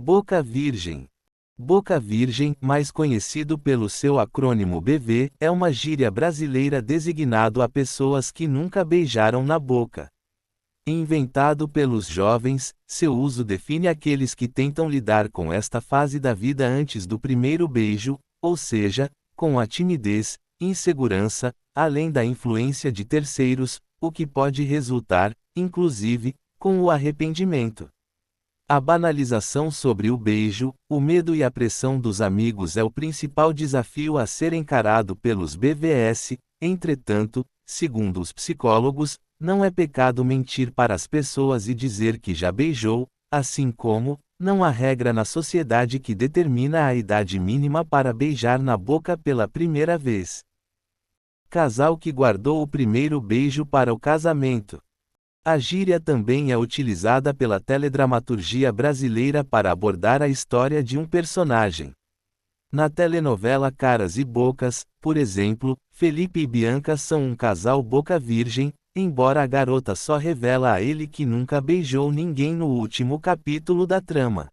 Boca Virgem. Boca Virgem, mais conhecido pelo seu acrônimo BV, é uma gíria brasileira designado a pessoas que nunca beijaram na boca. Inventado pelos jovens, seu uso define aqueles que tentam lidar com esta fase da vida antes do primeiro beijo, ou seja, com a timidez, insegurança, além da influência de terceiros, o que pode resultar, inclusive, com o arrependimento. A banalização sobre o beijo, o medo e a pressão dos amigos é o principal desafio a ser encarado pelos BVS, entretanto, segundo os psicólogos, não é pecado mentir para as pessoas e dizer que já beijou, assim como, não há regra na sociedade que determina a idade mínima para beijar na boca pela primeira vez. Casal que guardou o primeiro beijo para o casamento. A gíria também é utilizada pela teledramaturgia brasileira para abordar a história de um personagem. Na telenovela Caras e Bocas, por exemplo, Felipe e Bianca são um casal boca virgem, embora a garota só revela a ele que nunca beijou ninguém no último capítulo da trama.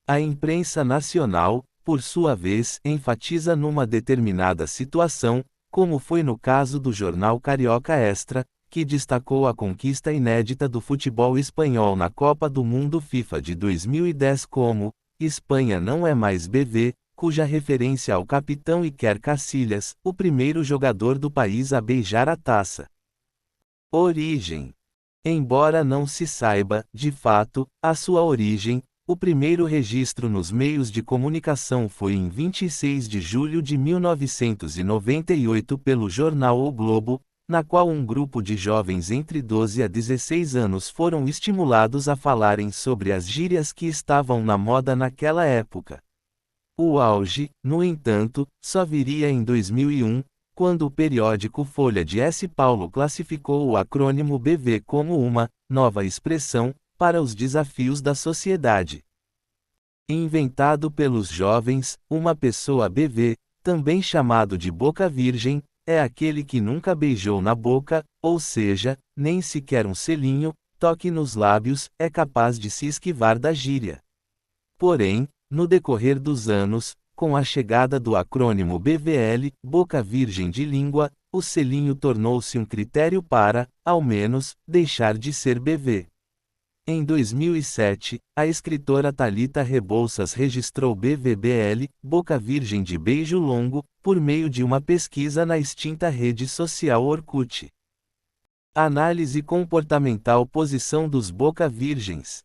A imprensa nacional, por sua vez, enfatiza numa determinada situação, como foi no caso do jornal Carioca Extra, que destacou a conquista inédita do futebol espanhol na Copa do Mundo FIFA de 2010 como Espanha não é mais BV, cuja referência ao capitão Iker Casillas, o primeiro jogador do país a beijar a taça. Origem. Embora não se saiba, de fato, a sua origem, o primeiro registro nos meios de comunicação foi em 26 de julho de 1998 pelo jornal O Globo, na qual um grupo de jovens entre 12 a 16 anos foram estimulados a falarem sobre as gírias que estavam na moda naquela época. O auge, no entanto, só viria em 2001, quando o periódico Folha de S. Paulo classificou o acrônimo BV como uma nova expressão para os desafios da sociedade. Inventado pelos jovens, uma pessoa BV, também chamado de boca virgem, é aquele que nunca beijou na boca, ou seja, nem sequer um selinho, toque nos lábios, é capaz de se esquivar da gíria. Porém, no decorrer dos anos, com a chegada do acrônimo BVL, Boca Virgem de Língua, o selinho tornou-se um critério para, ao menos, deixar de ser BV. Em 2007, a escritora Thalita Rebouças registrou BVBL, Boca Virgem de Beijo Longo, por meio de uma pesquisa na extinta rede social Orkut. Análise comportamental. Posição dos Boca Virgens.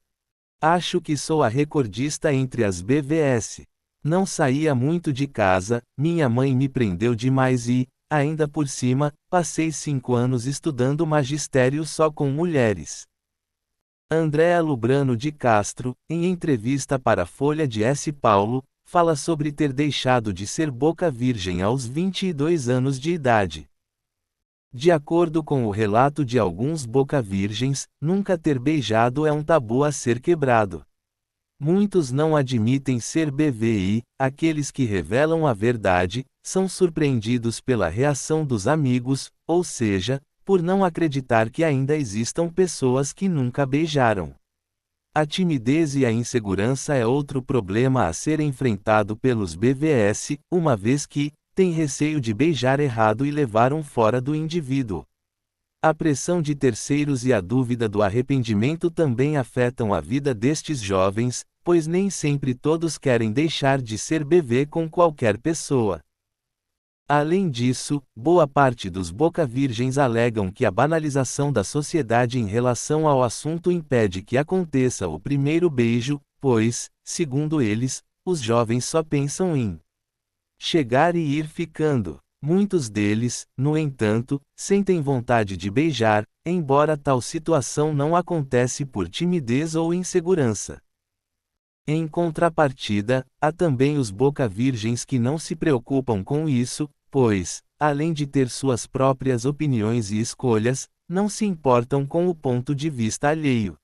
Acho que sou a recordista entre as BVS. Não saía muito de casa, minha mãe me prendeu demais e, ainda por cima, passei 5 anos estudando magistério só com mulheres. Andréa Lubrano de Castro, em entrevista para a Folha de S. Paulo, fala sobre ter deixado de ser boca virgem aos 22 anos de idade. De acordo com o relato de alguns boca virgens, nunca ter beijado é um tabu a ser quebrado. Muitos não admitem ser BV e, aqueles que revelam a verdade, são surpreendidos pela reação dos amigos, ou seja, por não acreditar que ainda existam pessoas que nunca beijaram. A timidez e a insegurança é outro problema a ser enfrentado pelos BVS, uma vez que têm receio de beijar errado e levar um fora do indivíduo. A pressão de terceiros e a dúvida do arrependimento também afetam a vida destes jovens, pois nem sempre todos querem deixar de ser BV com qualquer pessoa. Além disso, boa parte dos boca virgens alegam que a banalização da sociedade em relação ao assunto impede que aconteça o primeiro beijo, pois, segundo eles, os jovens só pensam em chegar e ir ficando. Muitos deles, no entanto, sentem vontade de beijar, embora tal situação não acontece por timidez ou insegurança. Em contrapartida, há também os boca virgens que não se preocupam com isso, pois, além de ter suas próprias opiniões e escolhas, não se importam com o ponto de vista alheio.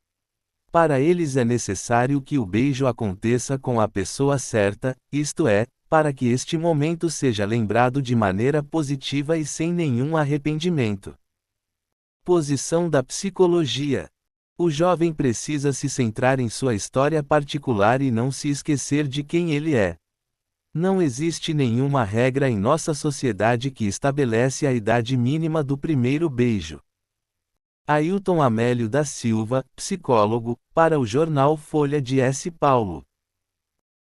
Para eles é necessário que o beijo aconteça com a pessoa certa, isto é, para que este momento seja lembrado de maneira positiva e sem nenhum arrependimento. Posição da psicologia. O jovem precisa se centrar em sua história particular e não se esquecer de quem ele é. Não existe nenhuma regra em nossa sociedade que estabelece a idade mínima do primeiro beijo. Ailton Amélio da Silva, psicólogo, para o jornal Folha de S. Paulo.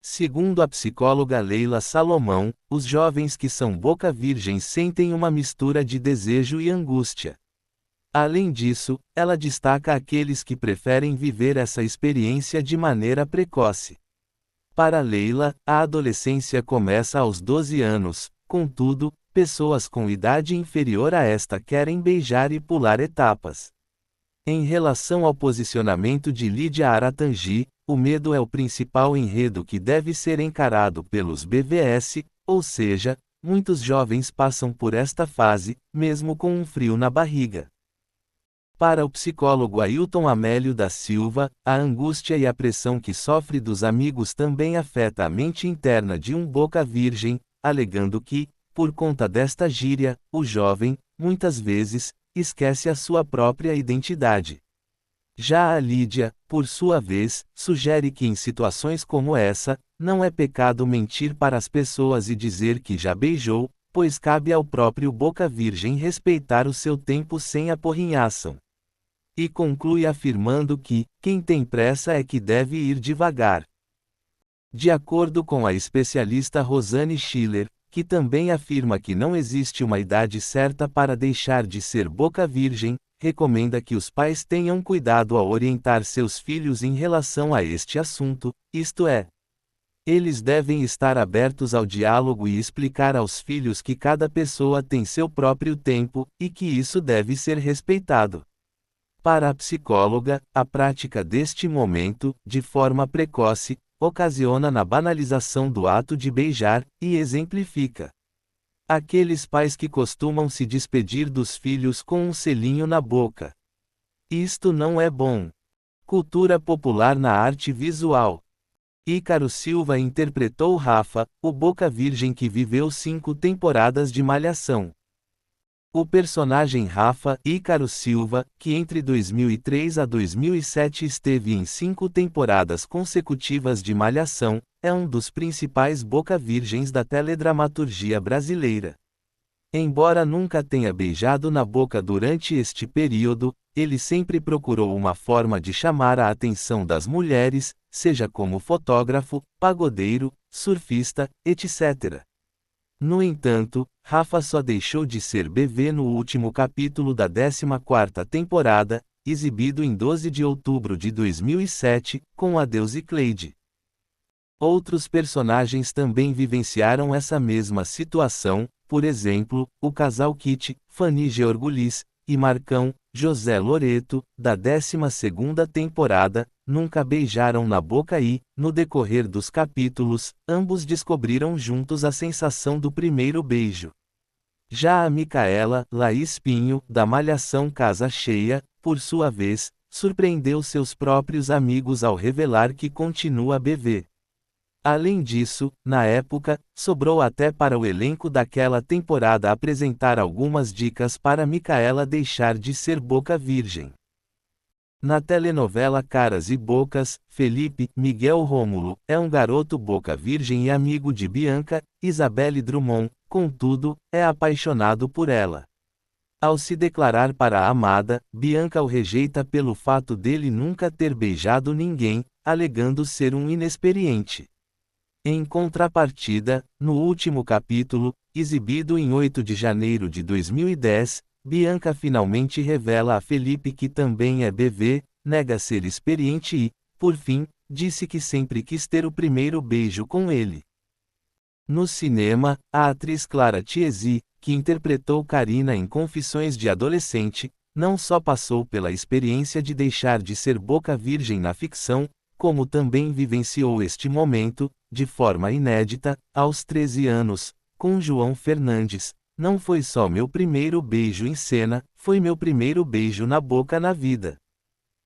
Segundo a psicóloga Leila Salomão, os jovens que são boca virgem sentem uma mistura de desejo e angústia. Além disso, ela destaca aqueles que preferem viver essa experiência de maneira precoce. Para Leila, a adolescência começa aos 12 anos, contudo, pessoas com idade inferior a esta querem beijar e pular etapas. Em relação ao posicionamento de Lídia Aratangi, o medo é o principal enredo que deve ser encarado pelos BVS, ou seja, muitos jovens passam por esta fase, mesmo com um frio na barriga. Para o psicólogo Ailton Amélio da Silva, a angústia e a pressão que sofre dos amigos também afeta a mente interna de um boca virgem, alegando que, por conta desta gíria, o jovem, muitas vezes, esquece a sua própria identidade. Já a Lídia, por sua vez, sugere que em situações como essa, não é pecado mentir para as pessoas e dizer que já beijou, pois cabe ao próprio boca virgem respeitar o seu tempo sem aporrinhação. E conclui afirmando que, quem tem pressa é que deve ir devagar. De acordo com a especialista Rosane Schiller, que também afirma que não existe uma idade certa para deixar de ser boca virgem, recomenda que os pais tenham cuidado ao orientar seus filhos em relação a este assunto, isto é, eles devem estar abertos ao diálogo e explicar aos filhos que cada pessoa tem seu próprio tempo, e que isso deve ser respeitado. Para a psicóloga, a prática deste momento, de forma precoce, ocasiona na banalização do ato de beijar, e exemplifica. Aqueles pais que costumam se despedir dos filhos com um selinho na boca. Isto não é bom. Cultura popular na arte visual. Ícaro Silva interpretou Rafa, o boca virgem que viveu 5 temporadas de Malhação. O personagem Rafa, Ícaro Silva, que entre 2003 a 2007 esteve em 5 temporadas consecutivas de Malhação, é um dos principais boca virgens da teledramaturgia brasileira. Embora nunca tenha beijado na boca durante este período, ele sempre procurou uma forma de chamar a atenção das mulheres, seja como fotógrafo, pagodeiro, surfista, etc. No entanto, Rafa só deixou de ser BV no último capítulo da 14ª temporada, exibido em 12 de outubro de 2007, com Adeus e Cleide. Outros personagens também vivenciaram essa mesma situação, por exemplo, o casal Kitty, Fanny Georgulis, e Marcão, José Loreto, da 12ª temporada, nunca beijaram na boca e, no decorrer dos capítulos, ambos descobriram juntos a sensação do primeiro beijo. Já a Micaela, Laís Pinho, da Malhação Casa Cheia, por sua vez, surpreendeu seus próprios amigos ao revelar que continua BV. Além disso, na época, sobrou até para o elenco daquela temporada apresentar algumas dicas para Micaela deixar de ser boca virgem. Na telenovela Caras e Bocas, Felipe, Miguel Rômulo, é um garoto boca virgem e amigo de Bianca, Isabelle Drummond, contudo, é apaixonado por ela. Ao se declarar para a amada, Bianca o rejeita pelo fato dele nunca ter beijado ninguém, alegando ser um inexperiente. Em contrapartida, no último capítulo, exibido em 8 de janeiro de 2010, Bianca finalmente revela a Felipe que também é BV, nega ser experiente e, por fim, disse que sempre quis ter o primeiro beijo com ele. No cinema, a atriz Clara Chiesi, que interpretou Karina em Confissões de Adolescente, não só passou pela experiência de deixar de ser boca virgem na ficção, como também vivenciou este momento, de forma inédita, aos 13 anos, com João Fernandes. Não foi só meu primeiro beijo em cena, foi meu primeiro beijo na boca na vida.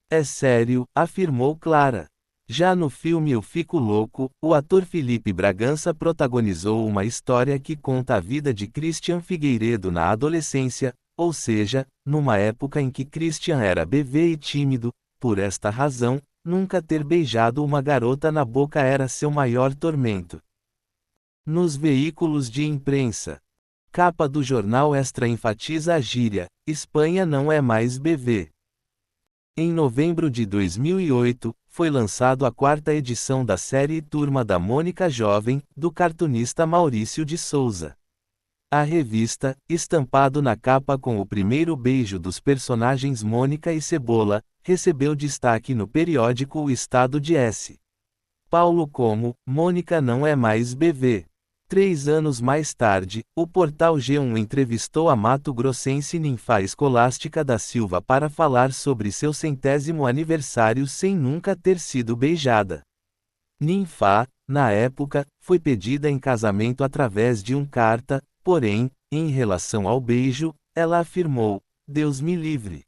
É sério, afirmou Clara. Já no filme Eu Fico Louco, o ator Felipe Bragança protagonizou uma história que conta a vida de Christian Figueiredo na adolescência, ou seja, numa época em que Christian era BV e tímido, Por esta razão, nunca ter beijado uma garota na boca era seu maior tormento. Nos veículos de imprensa. Capa do jornal Extra enfatiza a gíria: Espanha não é mais BV. Em novembro de 2008, foi lançado a quarta edição da série Turma da Mônica Jovem, do cartunista Maurício de Souza. A revista, estampado na capa com o primeiro beijo dos personagens Mônica e Cebola, recebeu destaque no periódico O Estado de S. Paulo como Mônica não é mais BV. 3 anos mais tarde, o portal G1 entrevistou a mato-grossense Ninfá Escolástica da Silva para falar sobre seu 100º aniversário sem nunca ter sido beijada. Ninfá, na época, foi pedida em casamento através de um carta, porém, em relação ao beijo, ela afirmou: Deus me livre.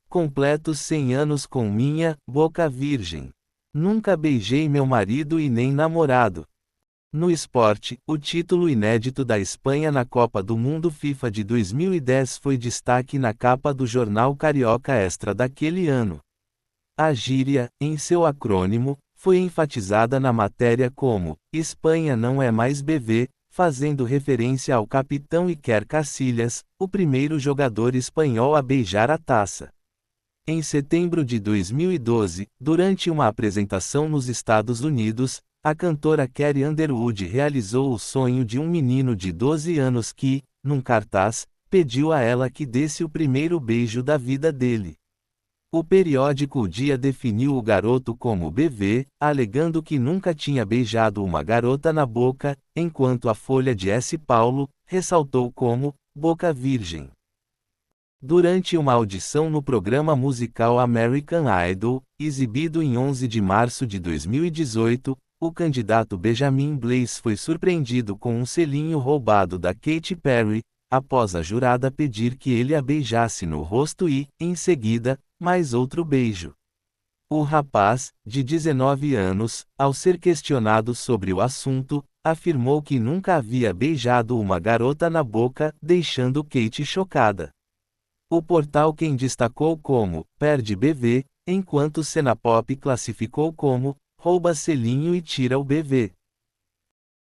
Completo 100 anos com minha boca virgem. Nunca beijei meu marido e nem namorado. No esporte, o título inédito da Espanha na Copa do Mundo FIFA de 2010 foi destaque na capa do jornal Carioca Extra daquele ano. A gíria, em seu acrônimo, foi enfatizada na matéria como Espanha não é mais BV, fazendo referência ao capitão Iker Casillas, o primeiro jogador espanhol a beijar a taça. Em setembro de 2012, durante uma apresentação nos Estados Unidos, a cantora Carrie Underwood realizou o sonho de um menino de 12 anos que, num cartaz, pediu a ela que desse o primeiro beijo da vida dele. O periódico O Dia definiu o garoto como BV, alegando que nunca tinha beijado uma garota na boca, enquanto a Folha de S. Paulo ressaltou como boca virgem. Durante uma audição no programa musical American Idol, exibido em 11 de março de 2018, o candidato Benjamin Blaze foi surpreendido com um selinho roubado da Katy Perry, após a jurada pedir que ele a beijasse no rosto e, em seguida, mais outro beijo. O rapaz, de 19 anos, ao ser questionado sobre o assunto, afirmou que nunca havia beijado uma garota na boca, deixando Katy chocada. O portal quem destacou como perde BV, enquanto Cenapop classificou como rouba selinho e tira o BV.